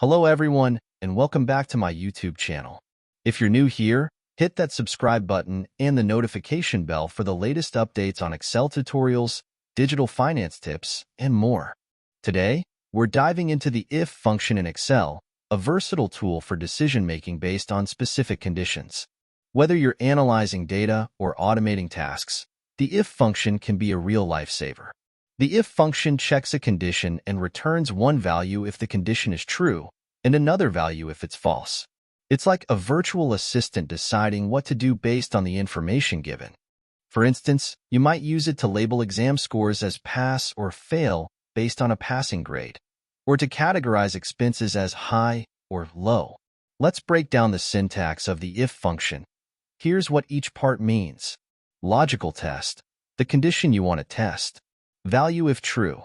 Hello everyone, and welcome back to my YouTube channel. If you're new here, hit that subscribe button and the notification bell for the latest updates on Excel tutorials, digital finance tips, and more. Today, we're diving into the if function in Excel, a versatile tool for decision-making based on specific conditions. Whether you're analyzing data or automating tasks, the if function can be a real lifesaver. The if function checks a condition and returns one value if the condition is true and another value if it's false. It's like a virtual assistant deciding what to do based on the information given. For instance, you might use it to label exam scores as pass or fail based on a passing grade, or to categorize expenses as high or low. Let's break down the syntax of the if function. Here's what each part means. Logical test, the condition you want to test. Value if true,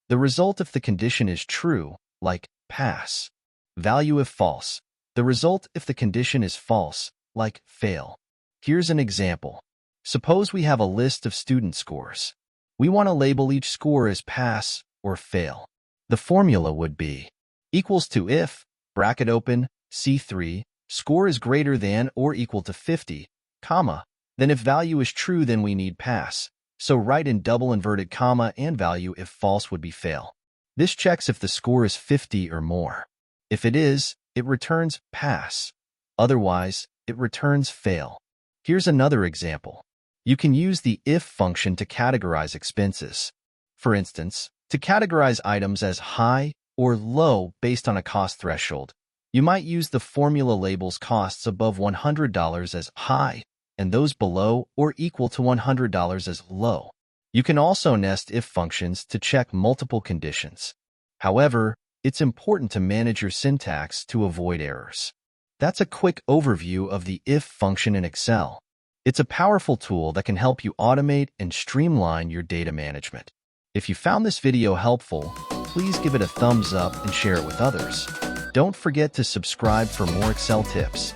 the result if the condition is true, like pass. Value if false, the result if the condition is false, like fail. Here's an example. Suppose we have a list of student scores. We want to label each score as pass or fail. The formula would be equals to if, bracket open, C3, score is greater than or equal to 50, comma, then if value is true then we need pass. So write in double inverted comma and value if false would be fail. This checks if the score is 50 or more. If it is, it returns pass. Otherwise, it returns fail. Here's another example. You can use the if function to categorize expenses. For instance, to categorize items as high or low based on a cost threshold, you might use the formula labels costs above $100 as high and those below or equal to $100 as low. You can also nest if functions to check multiple conditions. However, it's important to manage your syntax to avoid errors. That's a quick overview of the if function in Excel. It's a powerful tool that can help you automate and streamline your data management. If you found this video helpful, please give it a thumbs up and share it with others. Don't forget to subscribe for more Excel tips.